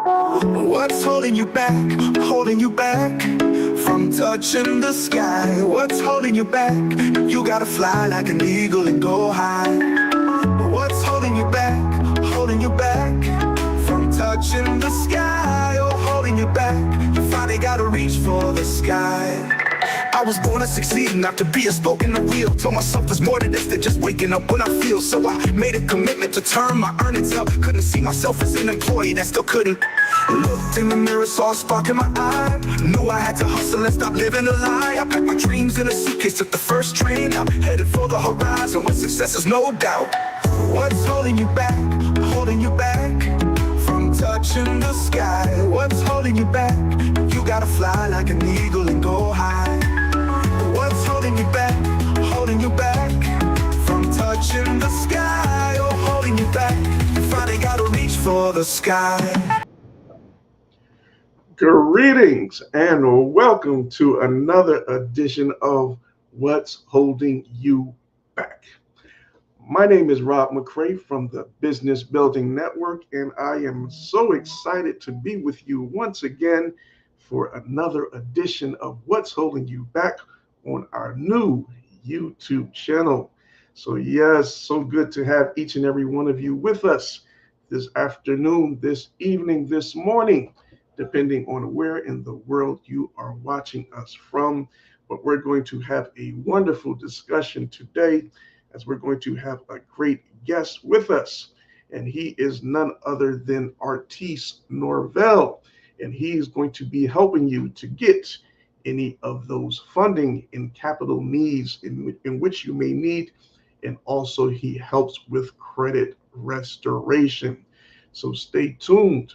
What's holding you back? Holding you back from touching the sky? What's holding you back? You gotta fly like an eagle and go high. What's holding you back? Holding you back from touching the sky? Oh, holding you back. You finally gotta reach for the sky. I was born to succeed, not to be a spoke in the wheel. Told myself there's more to this than just waking up when I feel. So I made a commitment to turn my earnings up. Couldn't see myself as an employee that still couldn't. Looked in the mirror, saw a spark in my eye. Knew I had to hustle and stop living a lie. I packed my dreams in a suitcase, took the first train. I'm headed for the horizon where success is no doubt. What's holding you back? Holding you back from touching the sky? What's holding you back? You gotta fly like an eagle and go high. What's holding you back? Holding you back from touching the sky? Oh, holding you back. You finally gotta reach for the sky. Greetings and welcome to another edition of What's Holding You Back. My name is Rob McCray from the Business Building Network, and I am so excited to be with you once again for another edition of What's Holding You Back on our new YouTube channel. So yes, so good to have each and every one of you with us this afternoon, this evening, this morning, depending on where in the world you are watching us from. But we're going to have a wonderful discussion today, as we're going to have a great guest with us. And he is none other than Artice Norvell. And he's going to be helping you to get any of those funding and capital needs in which you may need. And also he helps with credit restoration. So stay tuned,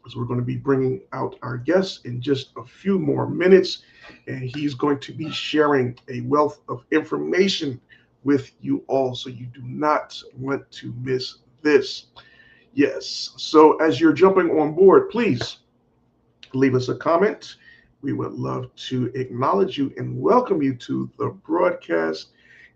as we're going to be bringing out our guest in just a few more minutes, and he's going to be sharing a wealth of information with you all, so you do not want to miss this. Yes, so as you're jumping on board, please leave us a comment. We would love to acknowledge you and welcome you to the broadcast,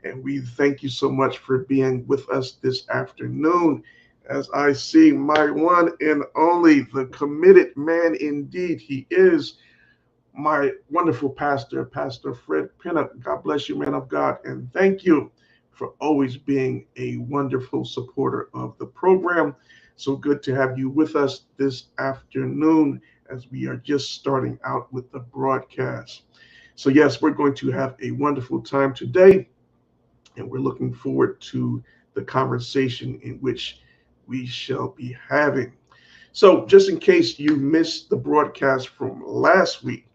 and we thank you so much for being with us this afternoon. As I see my one and only, the committed man indeed, he is my wonderful pastor, Pastor Fred Pinnock. God bless you, man of God, and thank you for always being a wonderful supporter of the program. So good to have you with us this afternoon, as we are just starting out with the broadcast. So yes, we're going to have a wonderful time today, and we're looking forward to the conversation in which we shall be having. So just in case you missed the broadcast from last week,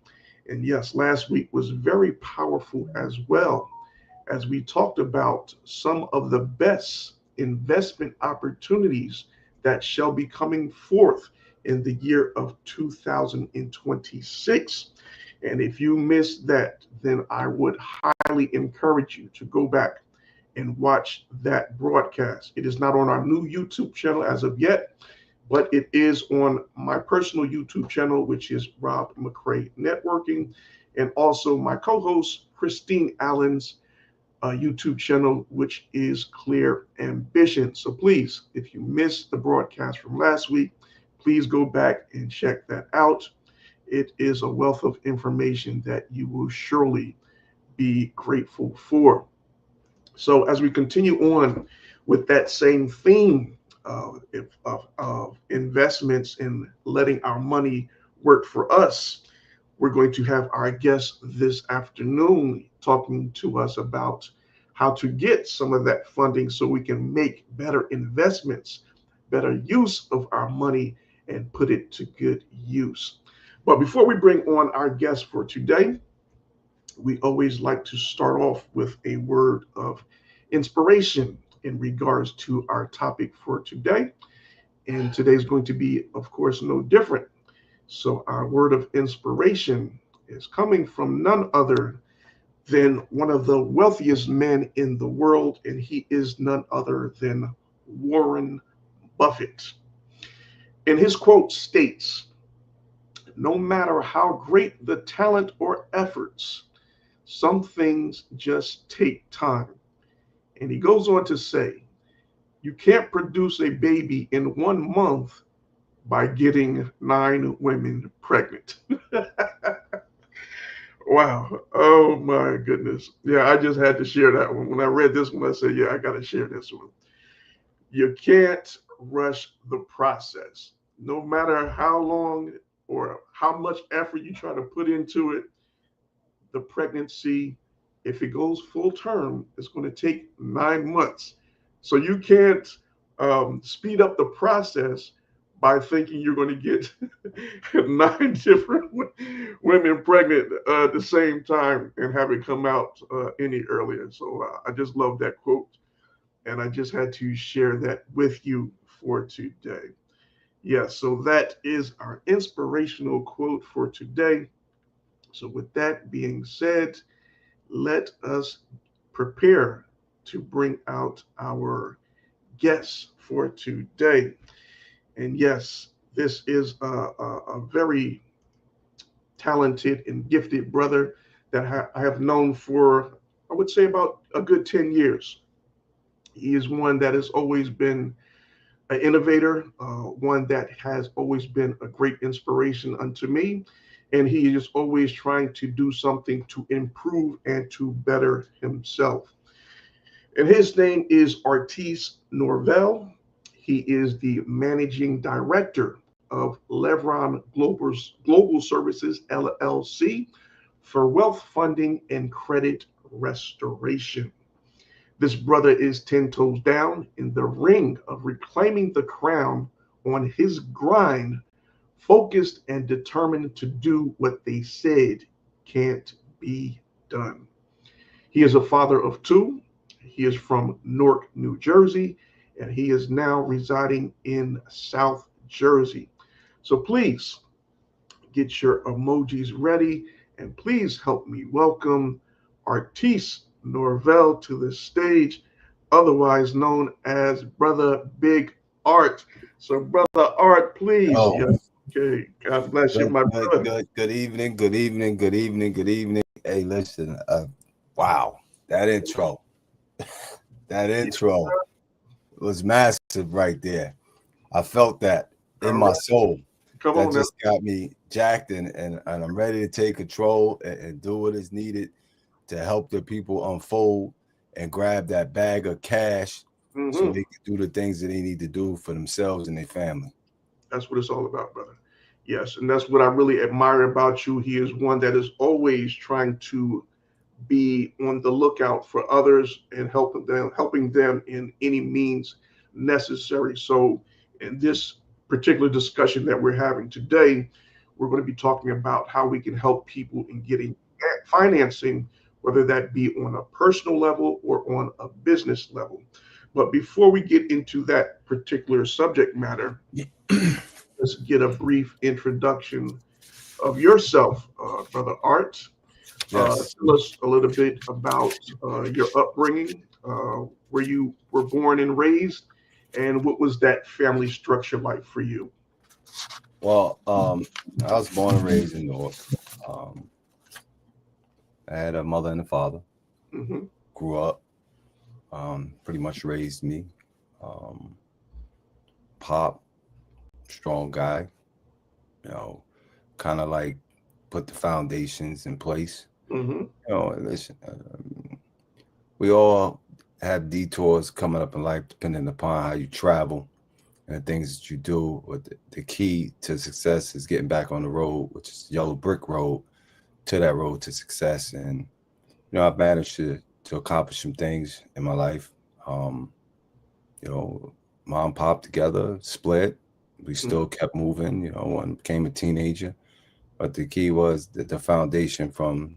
and yes, last week was very powerful as well, as we talked about some of the best investment opportunities that shall be coming forth in the year of 2026. And if you missed that, then I would highly encourage you to go back and watch that broadcast. It is not on our new YouTube channel as of yet, but it is on my personal YouTube channel, which is Rob McCray Networking, and also my co-host Christine Allen's YouTube channel, which is Clear Ambition. So please, if you missed the broadcast from last week, please go back and check that out. It is a wealth of information that you will surely be grateful for. So as we continue on with that same theme of investments and letting our money work for us, we're going to have our guest this afternoon talking to us about how to get some of that funding so we can make better investments, better use of our money, and put it to good use. But before we bring on our guest for today, we always like to start off with a word of inspiration in regards to our topic for today. And today's going to be, of course, no different. So our word of inspiration is coming from none other than one of the wealthiest men in the world, and he is none other than Warren Buffett. And his quote states, "No matter how great the talent or efforts, some things just take time." And he goes on to say, "You can't produce a baby in 1 month, by getting 9 women pregnant. Wow. Oh my goodness. Yeah, I just had to share that one. When I read this one, I said, yeah, I got to share this one. You can't rush the process. No matter how long or how much effort you try to put into it, the pregnancy, if it goes full term, it's going to take 9 months. So you can't speed up the process by thinking you're going to get 9 different women pregnant at the same time and have it come out any earlier. So I just love that quote. And I just had to share that with you for today. Yes, so that is our inspirational quote for today. So, with that being said, let us prepare to bring out our guests for today. And yes, this is a very talented and gifted brother that I have known for, I would say, about a good 10 years. He is one that has always been an innovator, one that has always been a great inspiration unto me. And he is always trying to do something to improve and to better himself. And his name is Artice Norvell. He is the managing director of Levron Global Services LLC for wealth funding and credit restoration. This brother is 10 toes down in the ring of reclaiming the crown on his grind, focused and determined to do what they said can't be done. He is a father of 2. He is from Newark, New Jersey, and he is now residing in South Jersey. So please get your emojis ready and please help me welcome Artice Norvell to the stage, otherwise known as Brother Big Art. So, Brother Art, please. Oh, Yeah, okay. God bless you, my brother. good evening, good evening, good evening, good evening. Hey, listen, wow, that intro was massive right there. I felt that in my soul. Come That on now. just got me jacked, and I'm ready to take control and do what is needed to help the people unfold and grab that bag of cash so they can do the things that they need to do for themselves and their family. That's what it's all about, brother. Yes, and that's what I really admire about you. He is one that is always trying to be on the lookout for others and helping them in any means necessary. So, in this particular discussion that we're having today, we're going to be talking about how we can help people in getting financing, whether that be on a personal level or on a business level. But before we get into that particular subject matter, let's get a brief introduction of yourself, Brother Art. Yes. Tell us a little bit about your upbringing, where you were born and raised, and what was that family structure like for you? Well, I was born and raised in Newark. I had a mother and a father. Mm-hmm. Grew up, pretty much raised me. Pop, strong guy, kind of like put the foundations in place. Mm-hmm. Listen, we all have detours coming up in life depending upon how you travel and the things that you do. But the key to success is getting back on the road, which is yellow brick road, to that road to success. And I've managed to accomplish some things in my life. Mom and pop together, split. We still kept moving, when I became a teenager. But the key was that the foundation from,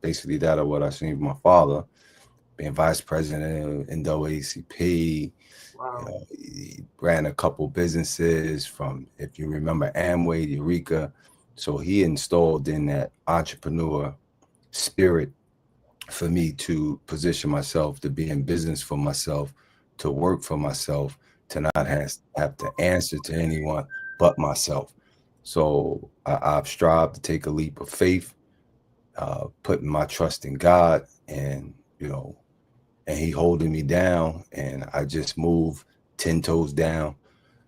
basically that of what I seen from my father, being vice president of NAACP. Wow. He ran a couple businesses from, if you remember, Amway, Eureka. So he installed in that entrepreneur spirit for me to position myself, to be in business for myself, to work for myself, to not have to answer to anyone but myself. So I've strived to take a leap of faith, putting my trust in God, and and he holding me down, and I just move 10 toes down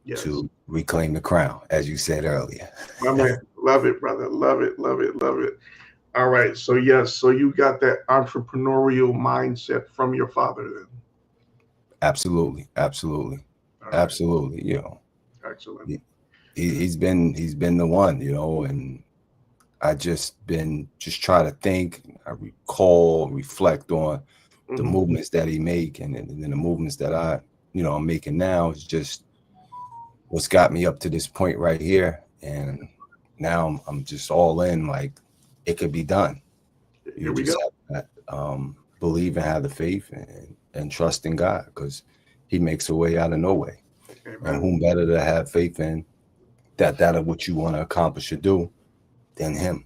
Yes. to reclaim the crown, as you said earlier. My man. Love it, brother. Love it. Love it. Love it. All right. So yes. So you got that entrepreneurial mindset from your father then. Absolutely, absolutely, All right. absolutely. Excellent. He, he's been the one, and I just try to think, I recall, reflect on the Hmm. movements that he made, and then the movements that I'm making now is just what's got me up to this point right here. And now I'm just all in, like it could be done. Here You we just go. have to believe and have the faith and trust in God, because he makes a way out of no way. And Amen. whom better to have faith in that of what you want to accomplish or do than him.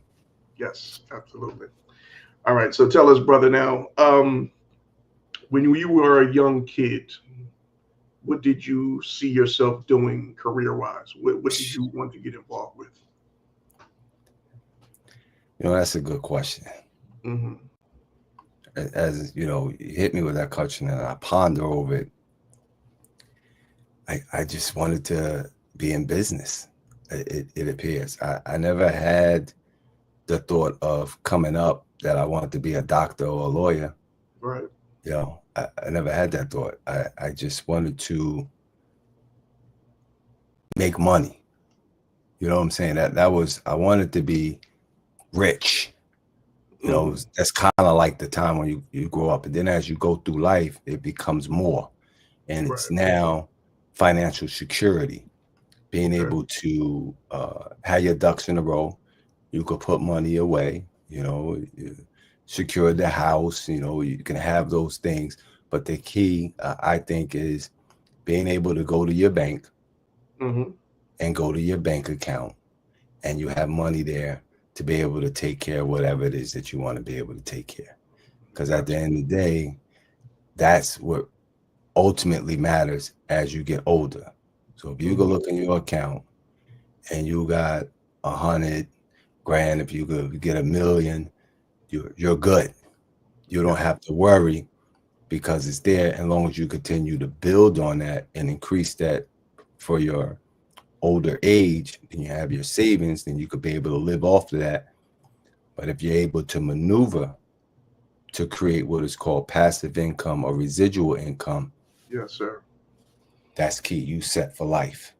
Yes. Absolutely. All right. So tell us, brother, now, when you were a young kid, what did you see yourself doing career wise? What did you want to get involved with? That's a good question. Hmm. As you hit me with that question and I ponder over it. I just wanted to be in business. It appears I never had the thought of coming up that I wanted to be a doctor or a lawyer. Right. I never had that thought. I just wanted to make money. You know what I'm saying? That was, I wanted to be rich. Hmm. That's kind of like the time when you grow up. And then as you go through life, it becomes more. And it's Right. now financial security, being Okay. able to have your ducks in a row. You could put money away, you secure the house, you can have those things. But the key, I think, is being able to go to your bank Hmm. and go to your bank account, and you have money there to be able to take care of whatever it is that you want to be able to take care. Because at the end of the day, that's what ultimately matters as you get older. So if you go Hmm. look in your account and you got 100 grand, if you could get 1 million, you're good. You don't have to worry, because it's there. As long as you continue to build on that and increase that for your older age, and you have your savings, then you could be able to live off of that. But if you're able to maneuver to create what is called passive income or residual income, Yes, sir. that's key. You set for life.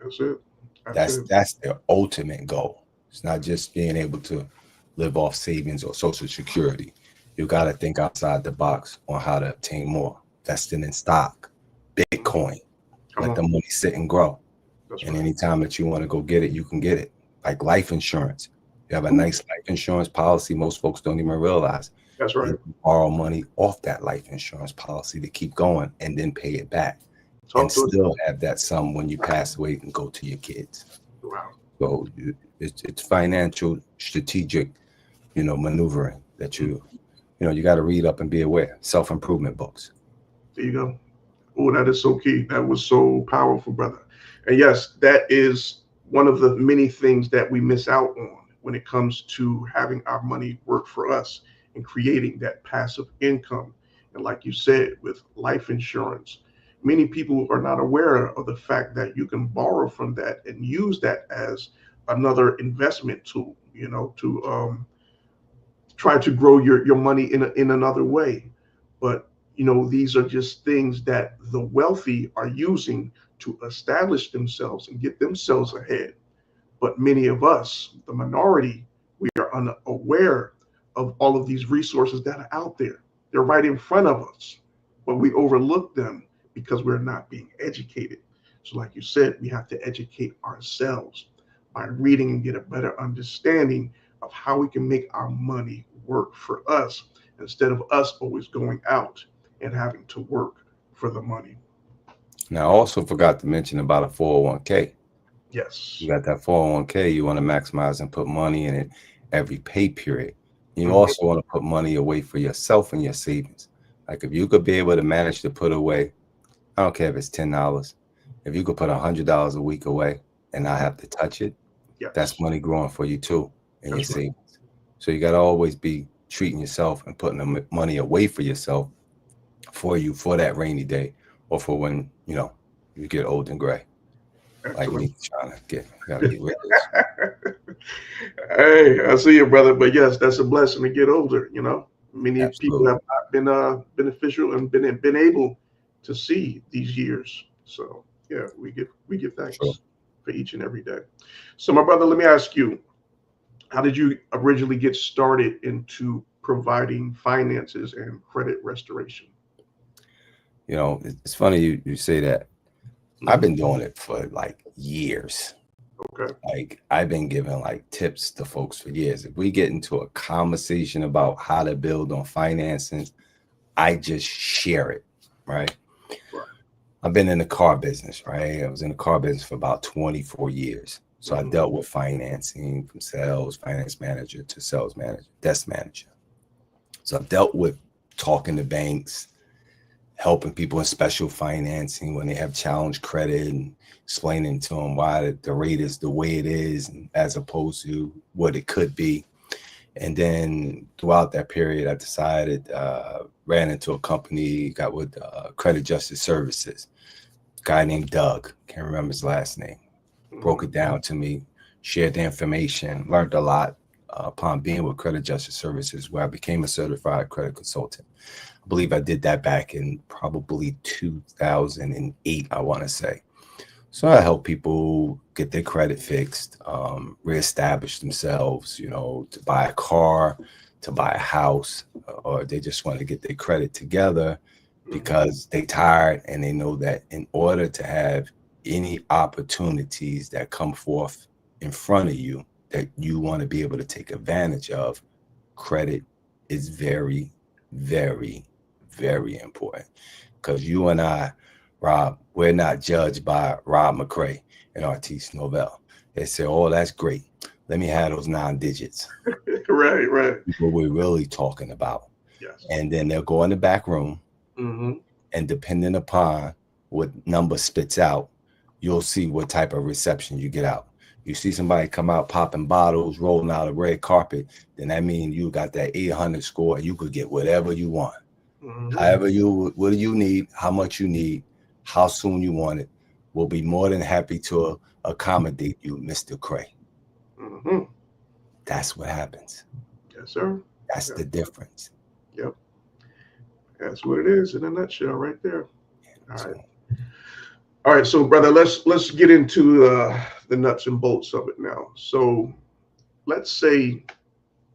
That's it. That's That's it. that's the ultimate goal. It's not just being able to live off savings or social security. You got to think outside the box on how to obtain more. Investing in stock, Mhm. Bitcoin, Come let the on. money sit and grow. That's And right. anytime that you want to go get it, you can get it. Like life insurance. You have a Ooh, nice life insurance policy. Most folks don't even realize that's you right. can borrow money off that life insurance policy to keep going and then pay it back, and Talk to us. still have that sum when you pass away and go to your kids. Wow. So it's financial strategic, maneuvering that Mm. you got to read up and be aware. Self-improvement books. There you go. Oh, that is so key. That was so powerful, brother. And yes, that is one of the many things that we miss out on when it comes to having our money work for us and creating that passive income. And like you said, with life insurance, many people are not aware of the fact that you can borrow from that and use that as another investment tool, to try to grow your money in another way. But these are just things that the wealthy are using to establish themselves and get themselves ahead. But many of us, the minority, we are unaware of all of these resources that are out there. They're right in front of us, but we overlook them because we're not being educated. So like you said, we have to educate ourselves by reading and get a better understanding of how we can make our money work for us instead of us always going out and having to work for the money. Now, I also forgot to mention about a 401k. Yes. You got that 401k, you want to maximize and put money in it every pay period. You Mhm. also want to put money away for yourself and your savings. Like if you could be able to manage to put away, I don't care if it's $10, if you could put $100 a week away and not have to touch it, that's Yes, money growing for you too in your that's right. savings. So you got to always be treating yourself and putting the money away for yourself, for you, for that rainy day, or for when you get old and gray. like Excellent. me trying to gotta get rid of this. Hey, I see you, brother. But yes, that's a blessing to get older. You know, many people Absolutely. have not been beneficial and been able to see these years. So yeah, we give Sure. thanks for each and every day. So my brother, let me ask you, how did you originally get started into providing finances and credit restoration? You know, it's funny you say that. I've Mhm. been doing it for like years. Okay. Like I've been giving like tips to folks for years. If we get into a conversation about how to build on finances, I just share it, right? Right. I've been in the car business, right? I was in the car business for about 24 years. So I Mhm. dealt with financing from sales, finance manager to sales manager, desk manager. So I've dealt with talking to banks, helping people in special financing when they have challenge credit and explaining to them why the rate is the way it is as opposed to what it could be. And then throughout that period, I decided, ran into a company, got with Credit Justice Services, a guy named Doug, can't remember his last name, broke Mhm. it down to me, shared the information, learned a lot upon being with Credit Justice Services, where I became a certified credit consultant. I believe I did that back in probably 2008, I want to say. So I help people get their credit fixed, reestablish themselves, you know, to buy a car, to buy a house, or they just want to get their credit together Mhm. because they tired and they know that in order to have any opportunities that come forth in front of you that you want to be able to take advantage of, credit is very, very, very important. Because you and I, Rob, we're not judged by Rob McCray and Artice Norvell. They say, oh, that's great. Let me have those 9 digits. Right. Right. What we're really talking about. Yes. And then they'll go in the back room, Hmm. and depending upon what number spits out, you'll see what type of reception you get out. You see somebody come out popping bottles, rolling out a red carpet, then that means you got that 800 score and you could get whatever you want. Hmm. However, what do you need, how much you need, how soon you want it. We'll be more than happy to accommodate you, Mr. Cray. Hmm. That's what happens. Yes, sir. That's Yeah. the difference. Yep. That's what it is in a nutshell, right there. All right. So, All right. So, brother, let's get into the nuts and bolts of it now. So, let's say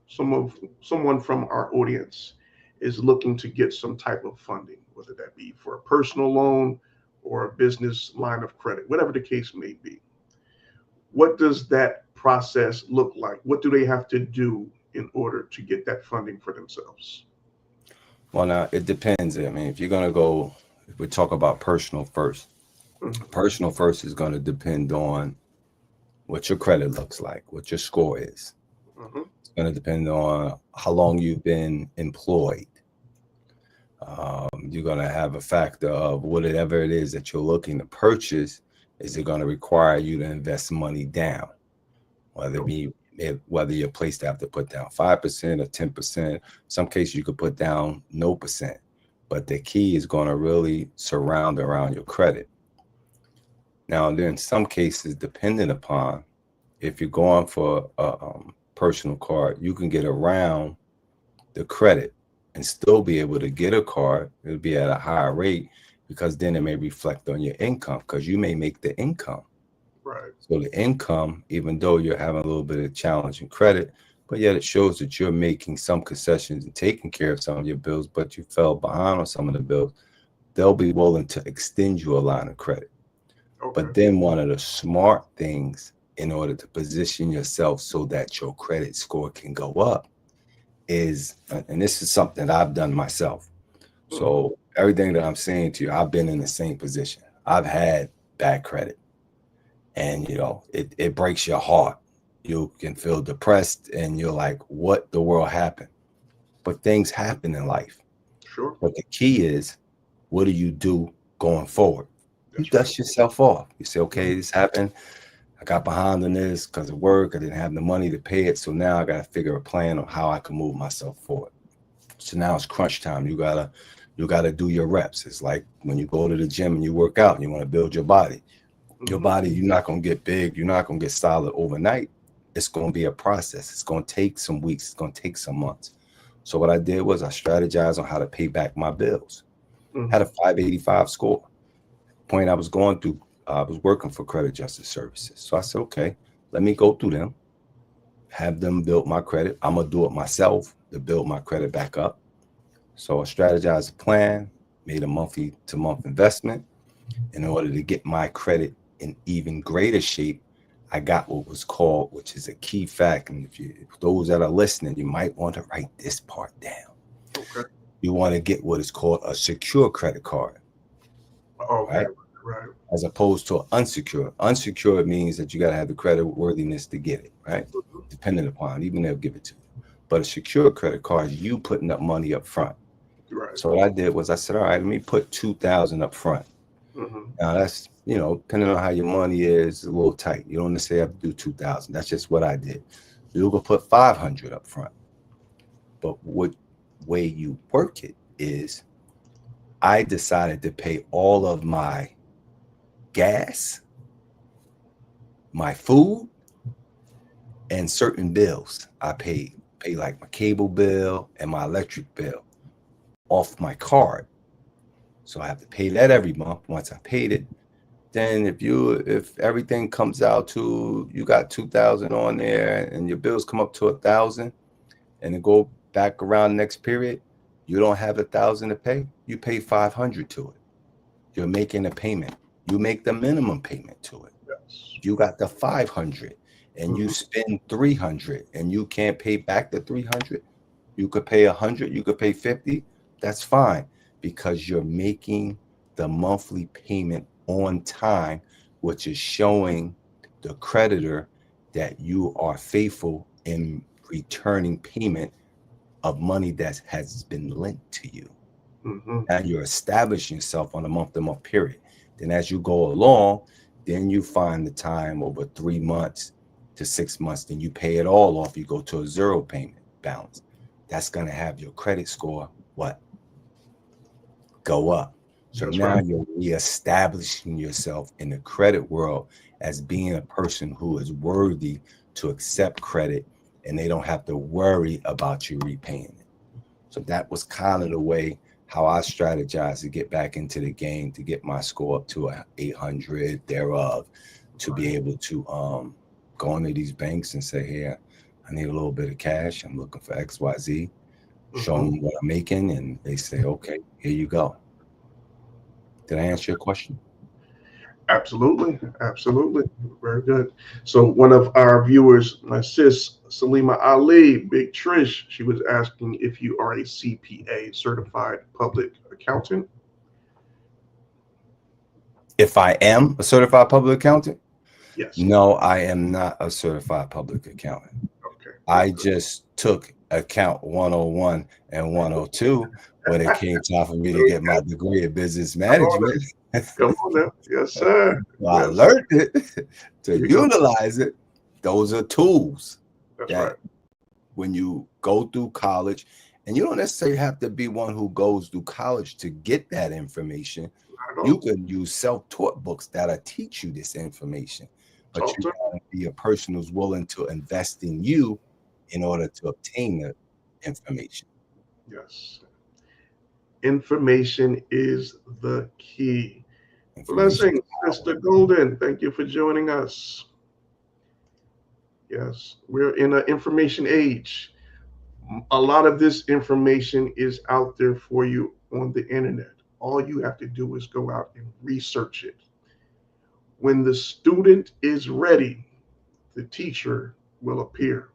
someone from our audience is looking to get some type of funding, whether that be for a personal loan or a business line of credit, whatever the case may be. What does that process look like? What do they have to do in order to get that funding for themselves? well, now it depends. I mean, if you're going to go, if we talk about Mhm. personal first is going to depend on what your credit looks like, what your score is. Mhm. It's going to depend on how long you've been employed. You're going to have a factor of whatever it is that you're looking to purchase. Is it going to require you to invest money down? Whether it be whether you're placed to have to put down 5% or 10%. Some cases you could put down no percent. But the key is going to really surround around your credit. Now, in some cases, depending upon if you're going for a personal card, you can get around the credit and still be able to get a card. It'll be at a higher rate because then it may reflect on your income because you may make the income. Right. So the income, even though you're having a little bit of challenge in credit, but yet it shows that you're making some concessions and taking care of some of your bills, but you fell behind on some of the bills, they'll be willing to extend you a line of credit. Okay. But then one of the smart things in order to position yourself so that your credit score can go up is, and this is something that I've done myself. Mhm. So everything that I'm saying to you, I've been in the same position. I've had bad credit, and it breaks your heart. You can feel depressed and you're like, what the world happened? But things happen in life. Sure. But the key is, what do you do going forward? You That's right. dust yourself off. You say, Mhm. okay, this happened. I got behind on this because of work. I didn't have the money to pay it. So now I got to figure a plan on how I can move myself forward. So now it's crunch time. You gotta do your reps. It's like when you go to the gym and you work out and you want to build your body. Your body, you're not going to get big. You're not going to get solid overnight. It's going to be a process. It's going to take some weeks. It's going to take some months. So what I did was I strategized on how to pay back my bills. Had a 585 score. Point I was going through, I was working for Credit Justice Services. So I said, okay, let me go through them, have them build my credit. I'm going to do it myself to build my credit back up. So I strategized a plan, made a monthly to month investment in order to get my credit in even greater shape. I got what was called, which is a key fact. And if those that are listening, you might want to write this part down. Okay. You want to get what is called a secure credit card. Okay. Right. As opposed to an unsecured. Unsecured means that you got to have the credit worthiness to get it, right? Depending upon, even they'll give it to you. But a secure credit card, you putting up money up front. Right. So what I did was I said, all right, let me put $2,000 up front. Now that's, depending on how your money is, a little tight. You don't necessarily have to do 2,000. That's just what I did. You're gonna put 500 up front. But what way you work it is, I decided to pay all of my gas, my food, and certain bills. I pay like my cable bill and my electric bill off my card. So I have to pay that every month. Once I paid it, then if everything comes out to you got 2,000 on there and your bills come up to 1,000 and then go back around next period, you don't have 1,000 to pay, you pay 500 to it. You're making a payment. You make the minimum payment to it. yes. You got the 500 and you spend 300 and you can't pay back the 300. You could pay 100, you could pay 50. That's fine, because you're making the monthly payment on time, which is showing the creditor that you are faithful in returning payment of money that has been lent to you. And you're establishing yourself on a month-to-month period. Then as you go along, then you find the time over 3 months to 6 months, then you pay it all off. You go to a zero payment balance. That's going to have your credit score go up. So That's now right. you're reestablishing yourself in the credit world as being a person who is worthy to accept credit, and they don't have to worry about you repaying it. So that was kind of the way how I strategized to get back into the game, to get my score up to 800 thereof, to be able to go into these banks and say, hey, I need a little bit of cash. I'm looking for XYZ. Show them what I'm making, and they say, okay, here you go. Did I answer your question? Absolutely. Absolutely. Very good. So one of our viewers, my sis, Salima Ali, Big Trish, she was asking if you are a CPA, certified public accountant. If I am a certified public accountant? Yes. No, I am not a certified public accountant. Okay. I just took account 101 and 102 when it came time for me to get my degree in business management. Come on now. Yes, sir. Well, I Yes. learned it to You go. utilize it. Those are tools That's that right. when you go through college, and you don't necessarily have to be one who goes through college to get that information. Not at all. You can use self-taught books that'll teach you this information, but Talk you to gotta be a person who's willing to invest in you in order to obtain the information. Yes. Information is the key. Information. Blessings, Mr. Golden. Thank you for joining us. Yes, we're in an information age. A lot of this information is out there for you on the internet. All you have to do is go out and research it. When the student is ready, the teacher will appear.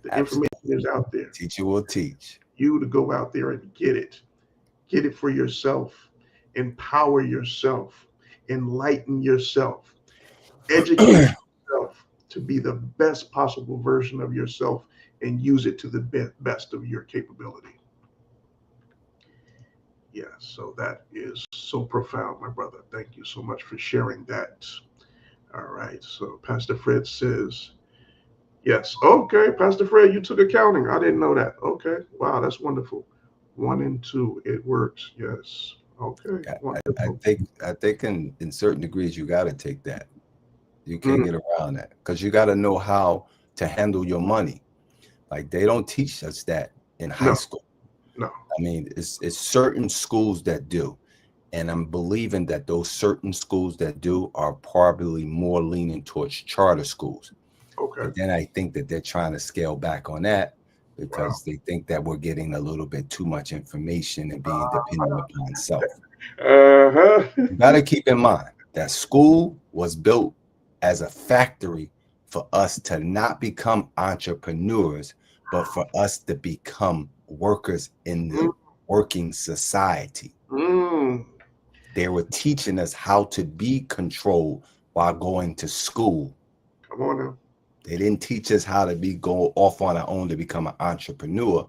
The Absolutely. information is out there. Teacher will teach. You to go out there and get it. Get it for yourself. Empower yourself. Enlighten yourself. Educate yourself to be the best possible version of yourself and use it to the best of your capability. Yeah, so that is so profound, my brother. Thank you so much for sharing that. All right, so Pastor Fred says, yes. Okay, Pastor Fred, you took accounting. I didn't know that. Okay, wow, that's wonderful. 1 and 2, it works. Yes. Okay, I wonderful. think in certain degrees you got to take that. You can't get around that because you got to know how to handle your money. Like they don't teach us that in high school. No. I mean, it's certain schools that do. And I'm believing that those certain schools that do are probably more leaning towards charter schools. Okay. But then I think that they're trying to scale back on that because they think that we're getting a little bit too much information and being dependent upon self. You got to keep in mind that school was built as a factory for us to not become entrepreneurs, but for us to become workers in the working society. They were teaching us how to be controlled while going to school. Come on now. They didn't teach us how to go off on our own to become an entrepreneur.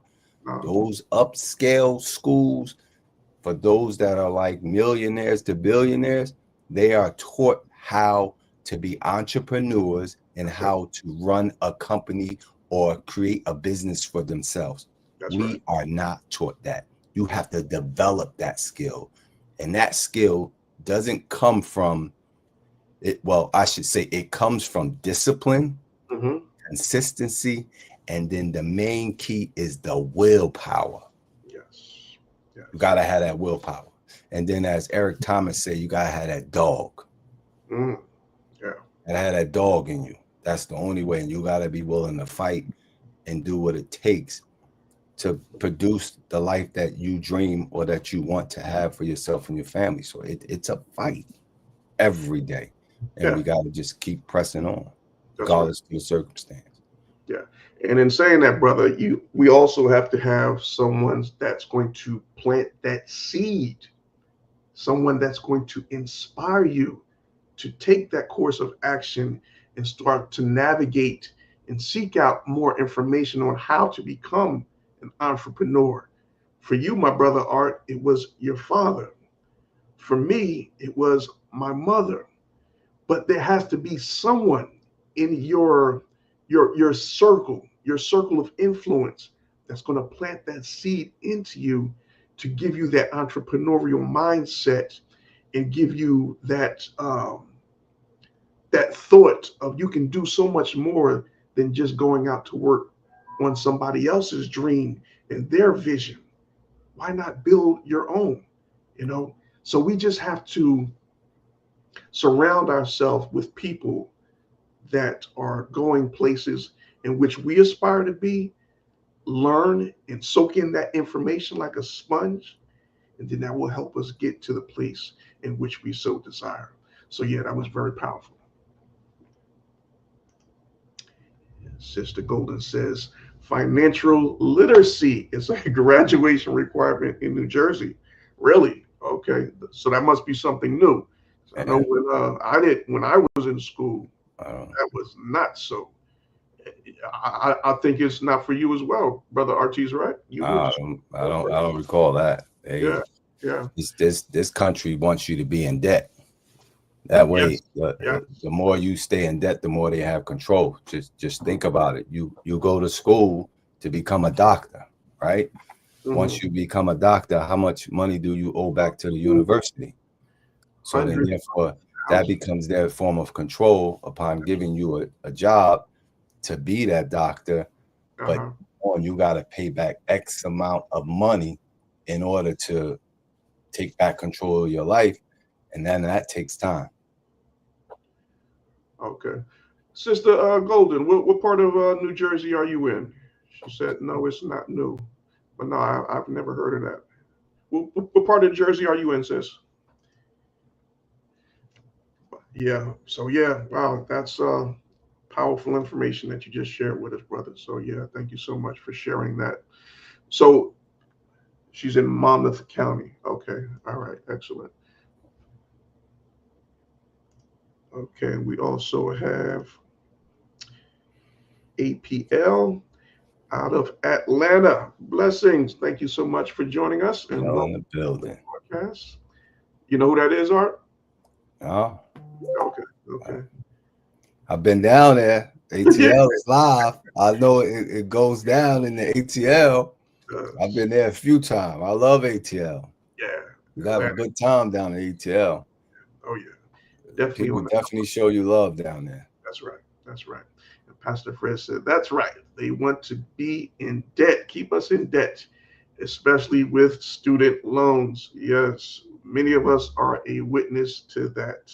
Those upscale schools, for those that are like millionaires to billionaires, they are taught how to be entrepreneurs and how to run a company or create a business for themselves. We are not taught that. You have to develop that skill. And that skill doesn't come from it. Well, I should say it comes from discipline, consistency, and then the main key is the willpower. Yes. You got to have that willpower. And then as Eric Thomas said, you got to have that dog. Yeah. And have that dog in you. That's the only way. And you got to be willing to fight and do what it takes to produce the life that you dream or that you want to have for yourself and your family. So it's a fight every day. And we got to just keep pressing on, regardless of the circumstance. Yeah. And in saying that, brother, we also have to have someone that's going to plant that seed, someone that's going to inspire you to take that course of action and start to navigate and seek out more information on how to become an entrepreneur. For you, my brother Art, it was your father. For me, it was my mother. But there has to be someone in your circle of influence that's going to plant that seed into you to give you that entrepreneurial mindset and give you that that thought of you can do so much more than just going out to work on somebody else's dream and their vision. Why not build your own? So we just have to surround ourselves with people that are going places in which we aspire to be, learn and soak in that information like a sponge, and then that will help us get to the place in which we so desire. So yeah, that was very powerful. Sister Golden says, financial literacy is a graduation requirement in New Jersey. Really? Okay. So that must be something new. I know when I was in school, that was not so. I think it's not for you as well, brother Artice, right? I don't recall that. Yeah. This country wants you to be in debt. That way, the more you stay in debt, the more they have control. Just think about it. You go to school to become a doctor, right? Once you become a doctor, how much money do you owe back to the university? So then, therefore, that becomes their form of control upon giving you a job to be that doctor. But you got to pay back X amount of money in order to take back control of your life. And then that takes time. Okay. Sister Golden, what part of New Jersey are you in? She said, no, it's not new. But no, I've never heard of that. What part of Jersey are you in, sis? Yeah. So, yeah. Wow. That's powerful information that you just shared with us, brother. So, yeah, thank you so much for sharing that. So, she's in Monmouth County. Okay. All right. Excellent. Okay. We also have APL out of Atlanta. Blessings. Thank you so much for joining us. And in the building. Podcast. You know who that is, Art? Oh. Okay. I've been down there. ATL is live. I know it goes down in the ATL. I've been there a few times. I love ATL. Yeah. We have a good time down at ATL. Oh, yeah. Definitely People on that. definitely show you love down there. That's right. That's right. And Pastor Fred said, that's right. They want to be in debt, keep us in debt, especially with student loans. Yes, many of us are a witness to that.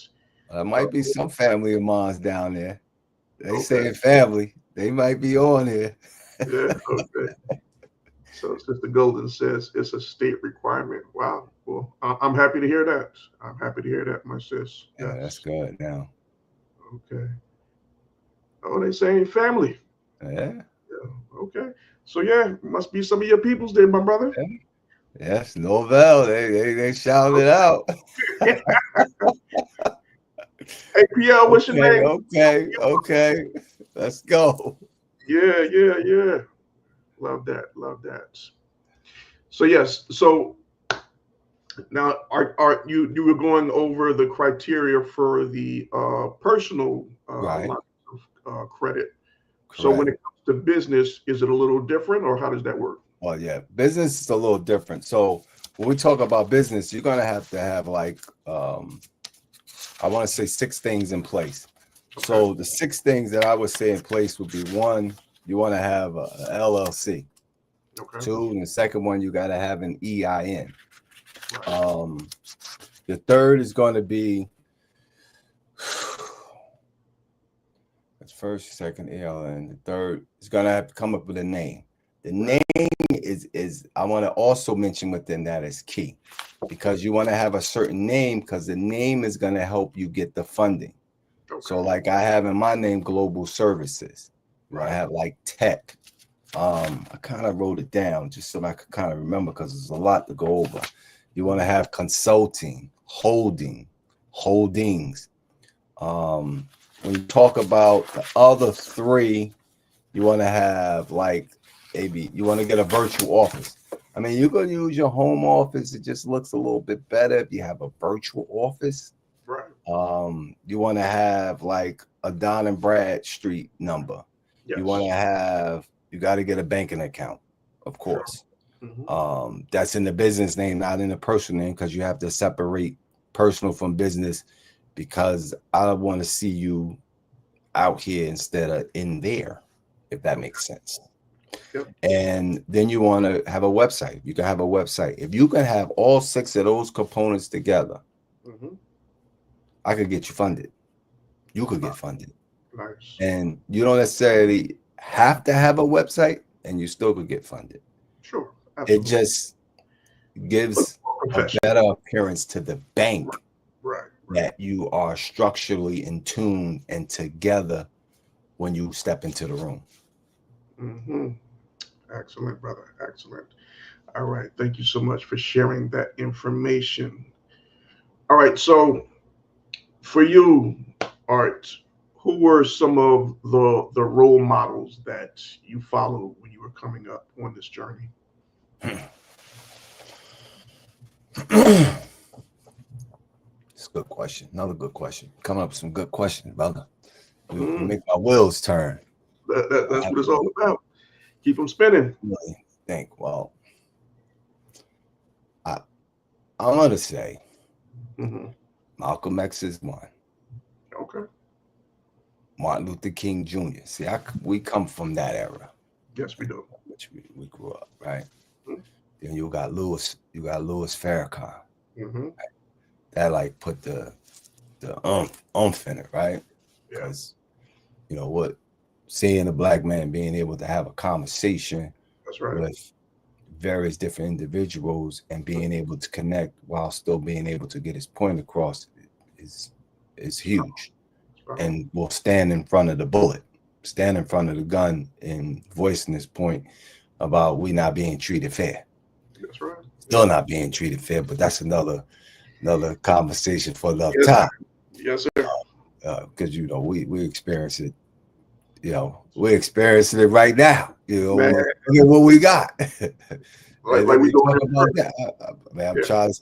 There might be some family of mine down there. They Okay. saying family. They might be on here. Yeah. Okay. So Sister Golden says it's a state requirement. Wow. Well, I'm happy to hear that. I'm happy to hear that, my sis. Yeah, that's Yes. good now. Okay. Oh, they saying family. Yeah. Yeah. Okay. So yeah, must be some of your peoples there, my brother. Yeah. Yes, Norvell. They shouted it out. Hey, PL, what's your Okay, name? okay. Let's go. Yeah, yeah, yeah. Love that. Love that. So yes. So now, are you were going over the criteria for the personal Right. line of credit. So when Correct. it comes to business, is it a little different, or how does that work? Well, yeah, business is a little different. So when we talk about business, you're gonna have to have like I want to say 6 things in place. Okay. So the 6 things that I would say in place would be: 1, you want to have a LLC. Okay. 2, and the second one, you got to have an EIN. Right. The third is going to be that's first, second, EIN. The third is going to have to come up with a name. The name is I want to also mention within that is key, because you want to have a certain name, because the name is going to help you get the funding. Okay. So like I have in my name Global Services. I have like tech. I kind of wrote it down just so I could kind of remember, because there's a lot to go over. You want to have consulting, holdings. When you talk about the other 3, you want to have like maybe you want to get a virtual office. I mean, you can use your home office. It just looks a little bit better if you have a virtual office. Right. You want to have like a Dun and Bradstreet number. Yes. You got to get a banking account, of course. Sure. Mm-hmm. That's in the business name, not in the personal name, because you have to separate personal from business, because I want to see you out here instead of in there, if that makes sense. Yep. And then you want to have a website. You can have a website. If you can have all 6 of those components together, Mm-hmm. I could get you funded. You could get funded. Nice. And you don't necessarily have to have a website, and you still could get funded. Sure. Absolutely. It just gives a better appearance to the bank. Right. That you are structurally in tune and together when you step into the room. Mm-hmm. Excellent, brother. Excellent. All right. Thank you so much for sharing that information. All right. So for you, Art, who were some of the role models that you followed when you were coming up on this journey? It's a good question. Another good question. Coming up with some good questions, brother. You make my wheels turn. That's what it's all about. Keep them spinning. Really think. Well, I'm going to say Malcolm X is one. Okay. Martin Luther King Jr. See, we come from that era. Yes, we do. Which we grew up, right? Then you got Louis Farrakhan. Mm-hmm. That like put the oomph in it, right? Because you know what, seeing a black man being able to have a conversation with various different individuals and being able to connect while still being able to get his point across is huge. And will stand in front of the bullet, stand in front of the gun, and voicing his point about we not being treated fair. That's right. Still not being treated fair, but that's another conversation for another yes, time. Yes, sir. Because you know we experience it. You know, we're experiencing it right now. You know, look at what we got. like we talk about that. Man,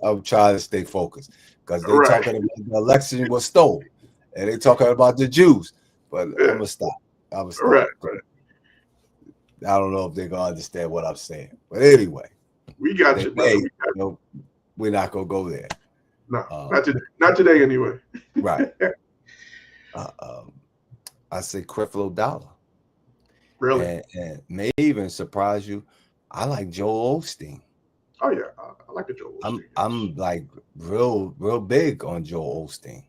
I'm trying to stay focused, because they talking about the election was stolen, and they talking about the Jews. But I'm gonna stop. Right. I don't know if they're gonna understand what I'm saying, but anyway, we got you, brother. We're not gonna go there. No, Uh, not today. Not today, anyway. right. Uh, um, I say Creflo Dollar, Really? and may even surprise you. I like Joel Osteen. Oh yeah, I like a Joel Osteen. I'm like real big on Joel Osteen.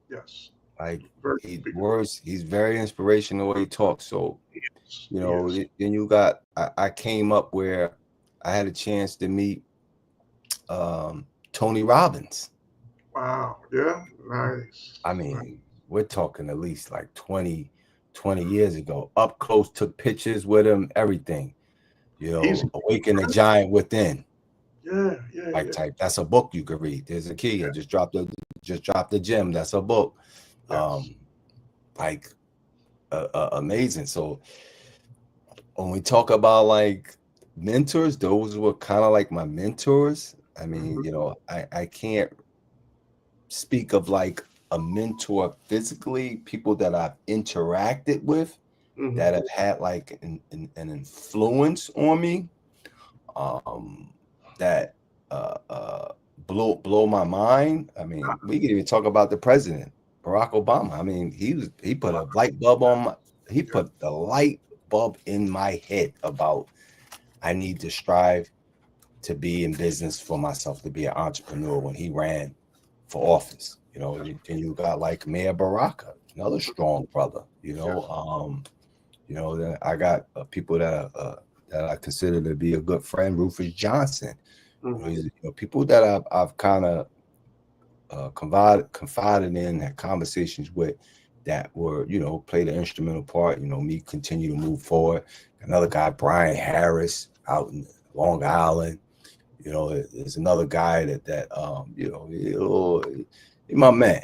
Yes. Like Very he big. words, he's very inspirational the way he talks. So Yes. you know, Yes. then you got I came up where I had a chance to meet Tony Robbins. Wow. Yeah. Nice. I mean, we're talking at least like 20 years ago. Up close, took pictures with him, everything. You He's know, Awaken the Giant Within. yeah. Yeah. Like Yeah. type. That's a book you could read. There's a key. I just dropped the gem. That's a book. Yes. Like amazing. So when we talk about like mentors, those were kind of like my mentors. I mean, Mhm. you know, I can't speak of like a mentor physically, people that I've interacted with Mhm. that have had like an influence on me, that uh, uh, blow my mind. I mean, we can even talk about the president, Barack Obama. I mean, he put a light bulb on my he Yeah. put the light bulb in my head about I need to strive to be in business for myself, to be an entrepreneur when he ran for office. You know, and you got like Mayor Baraka, another strong brother. Then I got people that I consider to be a good friend, Rufus Johnson. Mhm. People that I've kind of confided in, had conversations with, that were, played an instrumental part. Me continue to move forward. Another guy, Brian Harris, out in Long Island. There's another guy he's my man,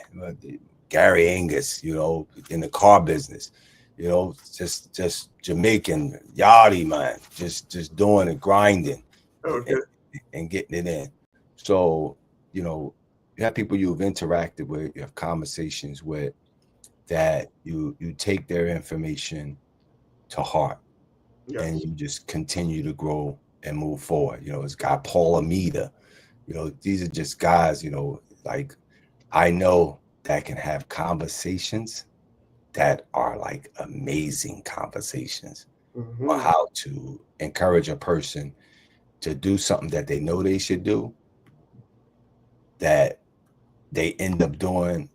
Gary Angus. In the car business. Just Jamaican Yachty, man, just doing it, grinding, and, Okay. and, and getting it in. So, you have people you've interacted with, you have conversations with, that you take their information to heart, and Yes. you just continue to grow and move forward. It's guy Paul Amida. These are just guys, like I know that can have conversations that are like amazing conversations on Mhm. how to encourage a person to do something that they know they should do, that they end up doing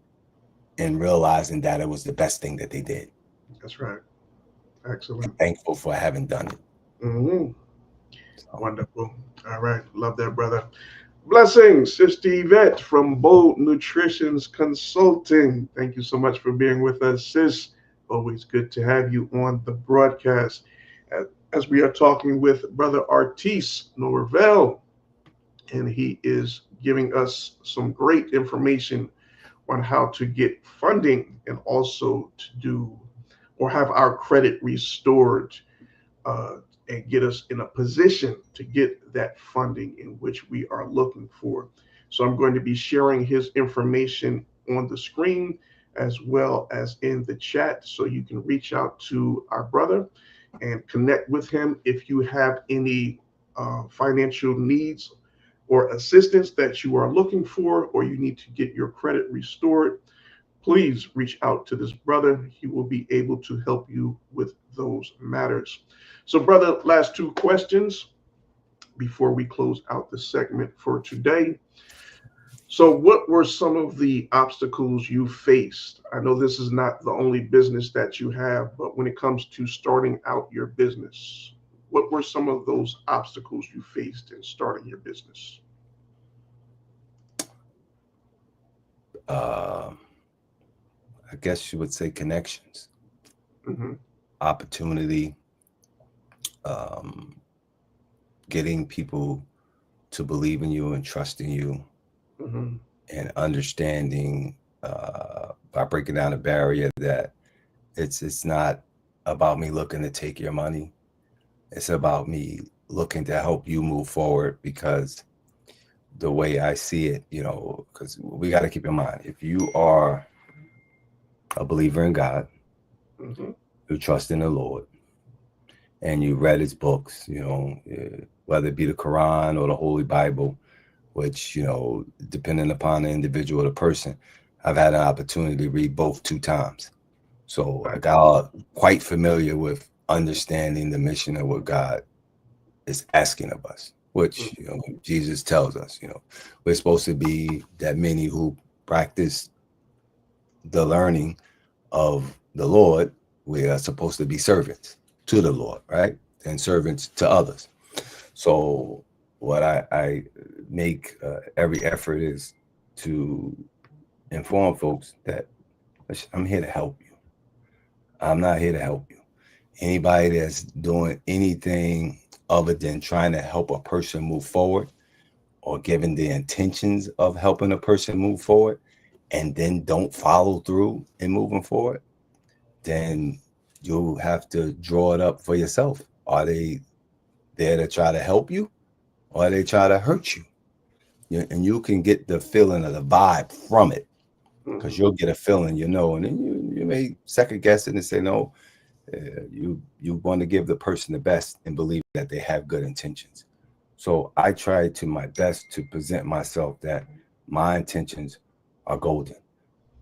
and realizing that it was the best thing that they did. That's right. Excellent. And thankful for having done it. Mhm. So, Wonderful. All right. Love that, brother. Blessings, Sister Yvette from Bold Nutrition's Consulting. Thank you so much for being with us, sis. Always good to have you on the broadcast. As we are talking with Brother Artice Norvell, and he is giving us some great information on how to get funding and also to do or have our credit restored, uh, and get us in a position to get that funding in which we are looking for. So I'm going to be sharing his information on the screen as well as in the chat, so you can reach out to our brother and connect with him if you have any financial needs or assistance that you are looking for, or you need to get your credit restored. Please reach out to this brother. He will be able to help you with those matters. So, brother, last two questions before we close out the segment for today. So, what were some of the obstacles you faced? I know this is not the only business that you have, but when it comes to starting out your business, what were some of those obstacles you faced in starting your business? I guess you would say connections, Mm-hmm. opportunity, um, getting people to believe in you and trust in you, Mm-hmm. and understanding, by breaking down a barrier, that it's not about me looking to take your money. It's about me looking to help you move forward, because the way I see it, because we got to keep in mind, if you are a believer in God, Mm-hmm. you trust in the Lord, and you read his books, whether it be the Quran or the Holy Bible, which, depending upon the individual or the person, I've had an opportunity to read both 2 times. So I got quite familiar with understanding the mission of what God is asking of us, which, Jesus tells us, we're supposed to be that many who practice the learning of the Lord. We are supposed to be servants to the Lord, right? And servants to others. So what I make every effort is to inform folks that I'm here to help you. I'm not here to help you. Anybody that's doing anything other than trying to help a person move forward or giving the intentions of helping a person move forward and then don't follow through in moving forward, then you'll have to draw it up for yourself. Are they there to try to help you, or are they try to hurt you? And you can get the feeling of the vibe from it, because you'll get a feeling, and then you may second guess it and say, no, you want to give the person the best and believe that they have good intentions. So I try to my best to present myself that my intentions are golden,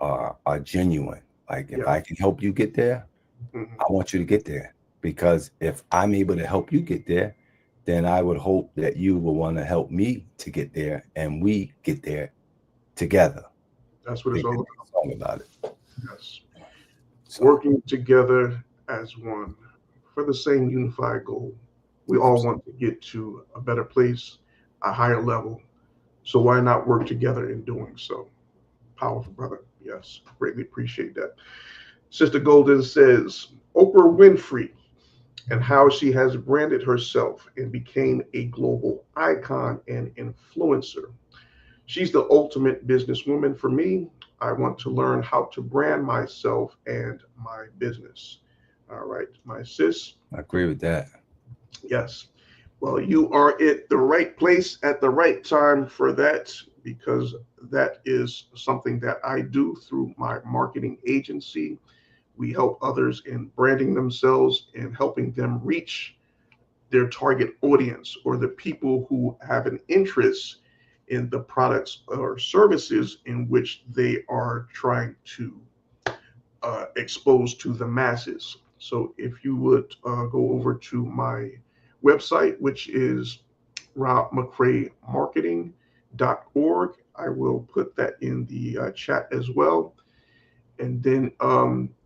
are genuine. Like if I can help you get there, I want you to get there, because if I'm able to help you get there, then I would hope that you will want to help me to get there, and we get there together. That's what it's all about it. Yes. So, working together as one for the same unified goal. We all want to get to a better place, a higher level. So why not work together in doing so? Powerful, brother. Yes, greatly appreciate that. Sister Golden says, Oprah Winfrey and how she has branded herself and became a global icon and influencer. She's the ultimate businesswoman for me. I want to learn how to brand myself and my business. All right, my sis. I agree with that. Yes. Well, you are at the right place at the right time for that, because that is something that I do through my marketing agency. We help others in branding themselves and helping them reach their target audience, or the people who have an interest in the products or services in which they are trying to expose to the masses. So if you would go over to my website, which is robmccraymarketing.org, I will put that in the chat as well. And then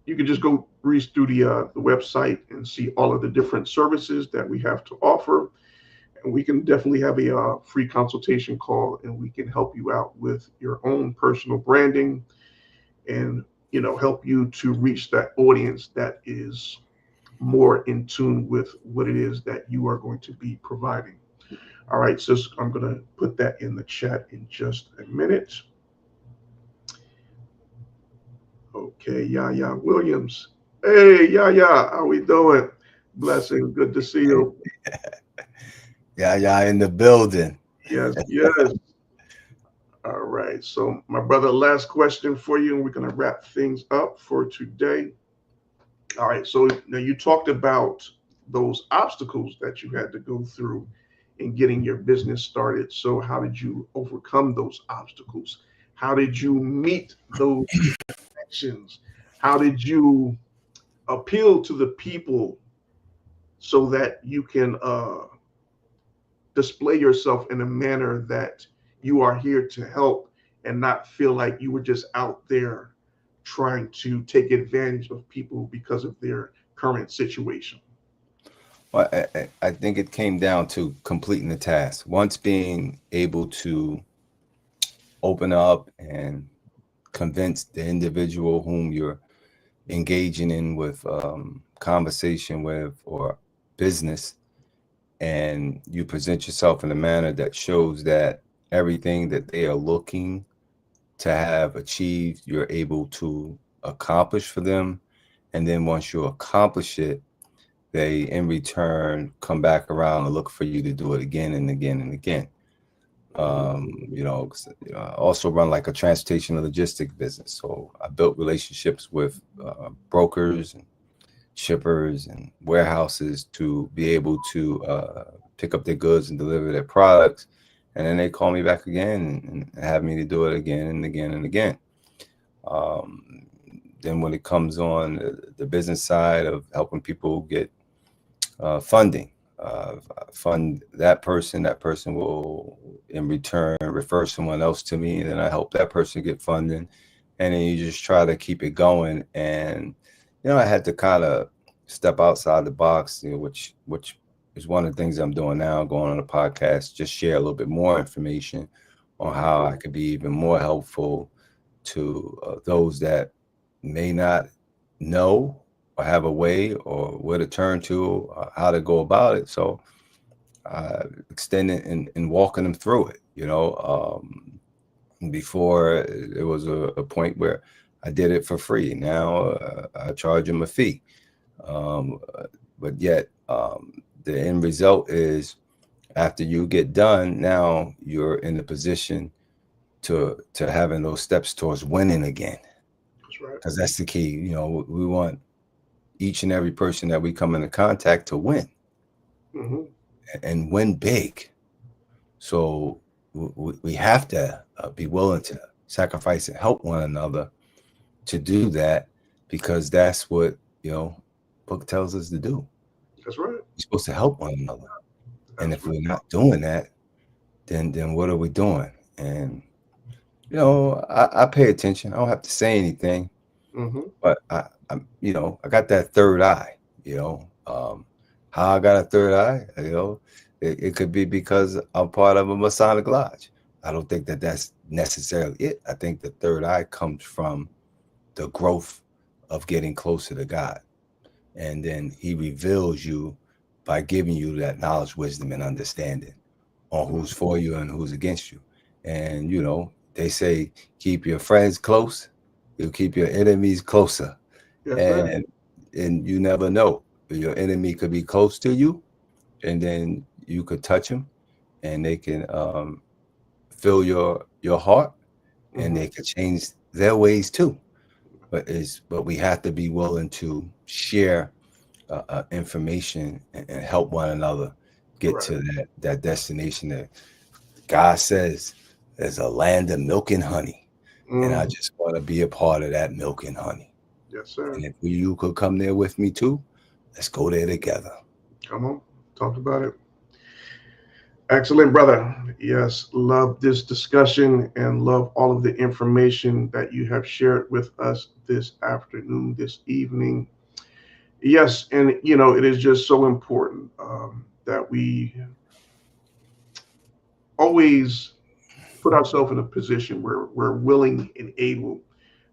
you can just go breeze through the website and see all of the different services that we have to offer. And we can definitely have a free consultation call, and we can help you out with your own personal branding and, help you to reach that audience that is more in tune with what it is that you are going to be providing. All right, sis, I'm going to put that in the chat in just a minute. Okay, Yaya Williams. Hey, Yaya, how we doing? Blessing, good to see you. Yaya in the building. Yes, yes. All right, so my brother, last question for you, and we're going to wrap things up for today. All right, so now you talked about those obstacles that you had to go through in getting your business started. So how did you overcome those obstacles? How did you meet those connections? How did you appeal to the people so that you can display yourself in a manner that you are here to help and not feel like you were just out there trying to take advantage of people because of their current situation? Well, I think it came down to completing the task. Once being able to open up and convince the individual whom you're engaging in with conversation with or business, and you present yourself in a manner that shows that everything that they are looking to have achieved, you're able to accomplish for them. And then once you accomplish it, they in return come back around and look for you to do it again and again and again. I also run like a transportation and logistic business. So I built relationships with brokers and shippers and warehouses to be able to pick up their goods and deliver their products and then they call me back again and have me to do it again and again and again. Then when it comes on the business side of helping people get funding, fund that person will in return refer someone else to me, and then I help that person get funding, and then you just try to keep it going. And I had to kind of step outside the box, which is one of the things I'm doing now, going on a podcast, just share a little bit more information on how I could be even more helpful to those that may not know or have a way or where to turn to or how to go about it. So extending and walking them through it, before there was a point where I did it for free. Now I charge them a fee. But yet the end result is after you get done, now you're in a position to having those steps towards winning again. That's right. Because that's the key. We want each and every person that we come into contact to win, and win big. So we have to be willing to sacrifice and help one another to do that, because that's what book tells us to do. That's right. We're supposed to help one another. And if we're not doing that, then what are we doing? And I pay attention. I don't have to say anything, but I got that third eye. How I got a third eye, it could be because I'm part of a Masonic lodge. I don't think that that's necessarily it. I think the third eye comes from the growth of getting closer to God, and then He reveals you by giving you that knowledge, wisdom, and understanding on who's for you and who's against you. And they say keep your friends close, you'll keep your enemies closer. Yes, and you never know. Your enemy could be close to you, and then you could touch them, and they can fill your heart, and they could change their ways too. But we have to be willing to share information and help one another get to that destination that God says there's a land of milk and honey. And I just want to be a part of that milk and honey. Yes, sir. And if you could come there with me too, let's go there together. Come on, talk about it. Excellent, brother. Yes, love this discussion and love all of the information that you have shared with us this afternoon, this evening. Yes, and it is just so important that we always put ourselves in a position where we're willing and able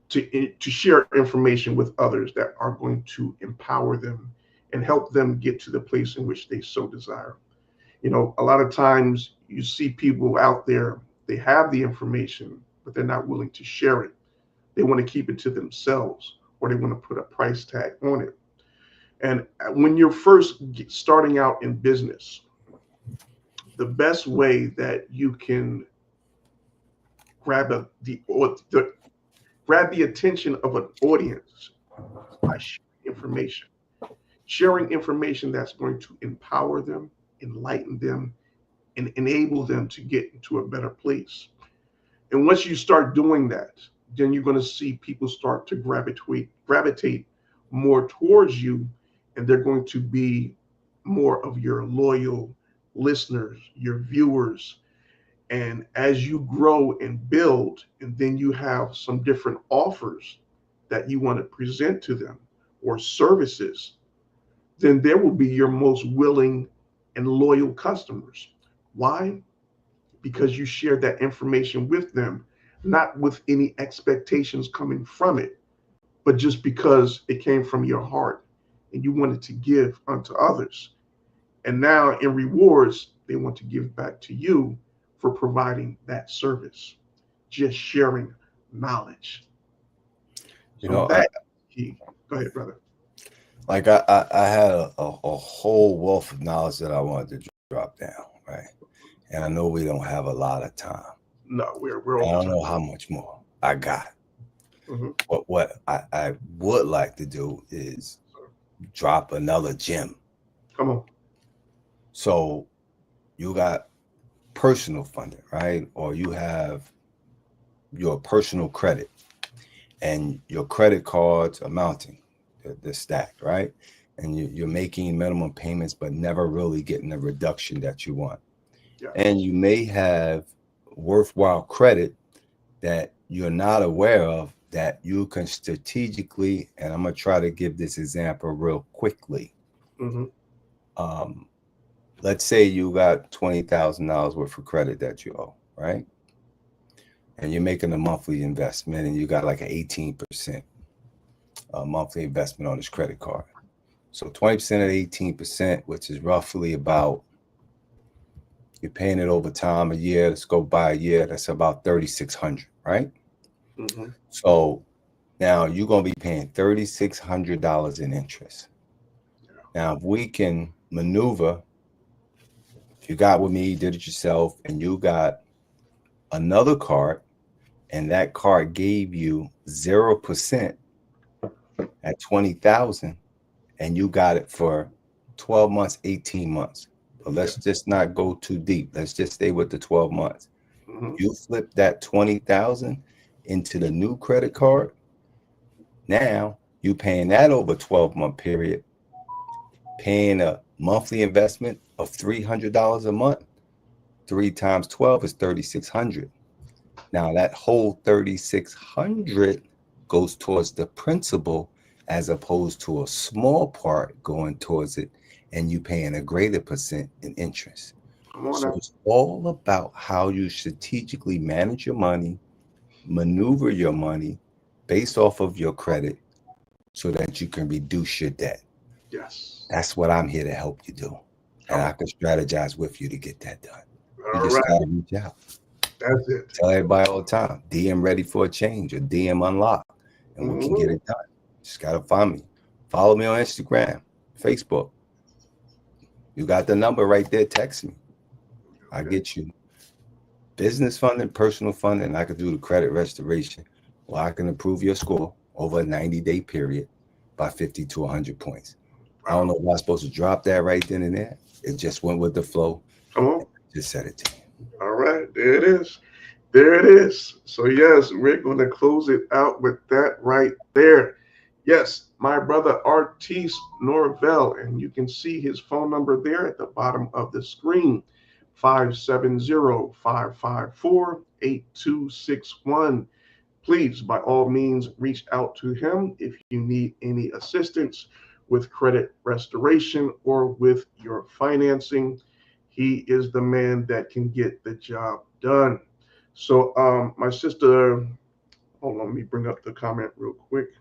to share information with others that are going to empower them and help them get to the place in which they so desire. A lot of times you see people out there, they have the information, but they're not willing to share it. They want to keep it to themselves, or they want to put a price tag on it. And when you're first starting out in business, the best way that you can grab the attention of an audience by sharing information that's going to empower them, enlighten them, and enable them to get into a better place. And once you start doing that, then you're going to see people start to gravitate more towards you, and they're going to be more of your loyal listeners, your viewers. And as you grow and build, and then you have some different offers that you want to present to them or services, then there will be your most willing and loyal customers. Why? Because you shared that information with them, not with any expectations coming from it, but just because it came from your heart and you wanted to give unto others. And now in rewards, they want to give back to you for providing that service, just sharing knowledge. That's key. Go ahead, brother. Like I had a whole wealth of knowledge that I wanted to drop down, right? And I know we don't have a lot of time. No, we're I don't know how much more I got. But what I would like to do is drop another gem. Come on. So you got personal funding, right? Or you have your personal credit and your credit cards are mounting, they're stacked, right? And you're making minimum payments, but never really getting the reduction that you want. Yeah. And you may have worthwhile credit that you're not aware of that you can strategically, and I'm going to try to give this example real quickly. Mm-hmm. Let's say you got $20,000 worth of credit that you owe, right? And you're making a monthly investment and you got like an 18% monthly investment on this credit card. So 20% of 18%, which is roughly about, you're paying it over time, a year, let's go by a year, that's about $3,600, right? Mm-hmm. So now you're going to be paying $3,600 in interest. Now, if we can maneuver, if you got with me, you did it yourself, and you got another card, and that card gave you 0% at 20,000, and you got it for 12 months, 18 months. But let's just not go too deep. Let's just stay with the 12 months. Mm-hmm. You flip that 20,000 into the new credit card. Now you paying that over 12-month period, paying a monthly investment of $300 a month. 3 times 12 is 3,600. Now that whole 3,600 goes towards the principal, as opposed to a small part going towards it, and you paying a greater percent in interest. Come on So now. it's all about how you strategically manage your money, maneuver your money based off of your credit so that you can reduce your debt. Yes. That's what I'm here to help you do. And I can strategize with you to get that done. You All just right. gotta reach out. That's it. Tell everybody all the time, DM ready for a change or DM unlocked, and we can get it done. Just gotta find me. Follow me on Instagram, Facebook. You got the number right there. Text me. I get you business funding, personal funding, and I can do the credit restoration, or I can improve your score over a 90-day period by 50 to 100 points. I don't know if I'm supposed to drop that right then and there. It just went with the flow. Come on. Just said it to you. All right. There it is. There it is. So, yes, we're going to close it out with that right there. Yes, my brother Artice Norvell, and you can see his phone number there at the bottom of the screen, 570-554-8261. Please, by all means, reach out to him if you need any assistance with credit restoration or with your financing. He is the man that can get the job done. So, my sister, hold on, let me bring up the comment real quick.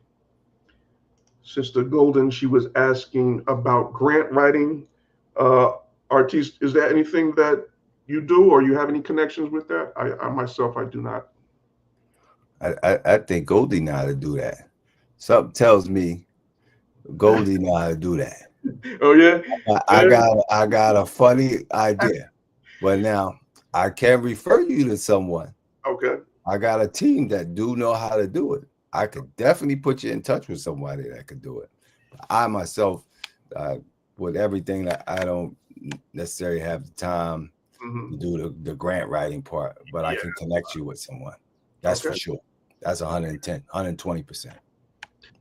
Sister Golden, she was asking about grant writing. Artice, is there anything that you do or you have any connections with that? I myself, I do not. I think Goldie know how to do that. Something tells me Goldie know how to do that. Oh yeah, I got a funny idea, but now I can refer you to someone. Okay. I got a team that do know how to do it. I could definitely put you in touch with somebody that could do it. I myself, with everything, that I don't necessarily have the time to do the grant writing part, but I can connect you with someone. That's for sure. That's 110, 120%.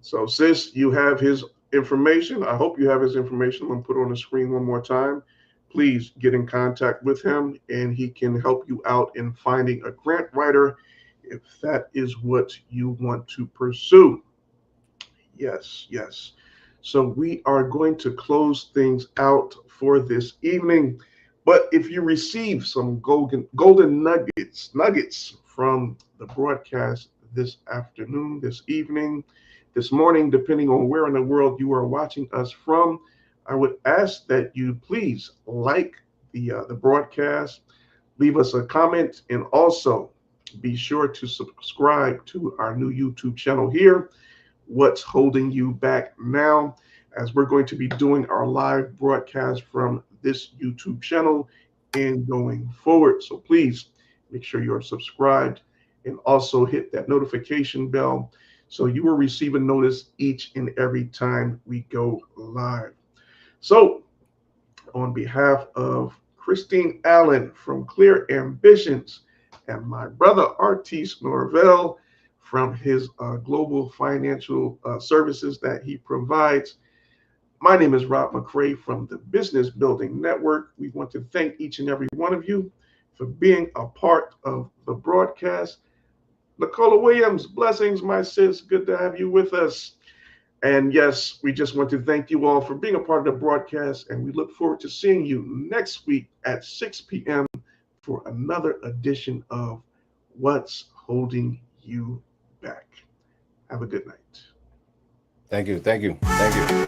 So, sis, you have his information. I hope you have his information. I'm going to put it on the screen one more time. Please get in contact with him, and he can help you out in finding a grant writer if that is what you want to pursue. Yes, yes. So we are going to close things out for this evening. But if you receive some golden nuggets from the broadcast this afternoon, this evening, this morning, depending on where in the world you are watching us from, I would ask that you please like the broadcast, leave us a comment, and also be sure to subscribe to our new YouTube channel here, What's Holding You Back Now, as we're going to be doing our live broadcast from this YouTube channel and going forward. So please make sure you're subscribed and also hit that notification bell so you will receive a notice each and every time we go live. So on behalf of Christine Allen from Clear Ambitions, and my brother Artice Norvell from his global financial services that he provides. My name is Rob McCray from the Business Building Network. We want to thank each and every one of you for being a part of the broadcast. Nicola Williams, blessings, my sis. Good to have you with us. And yes, we just want to thank you all for being a part of the broadcast. And we look forward to seeing you next week at 6 p.m. for another edition of What's Holding You Back. Have a good night. Thank you. Thank you. Thank you.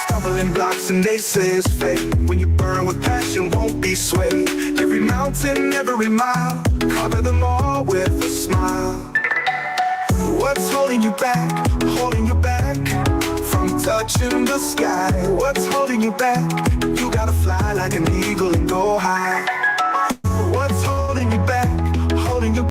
Stumbling blocks and naysayers fade. When you burn with passion, won't be swayed. Every mountain, every mile, cover them all with a smile. What's holding you back? Holding you back from touching the sky. What's holding you back? You gotta fly like an eagle and go high.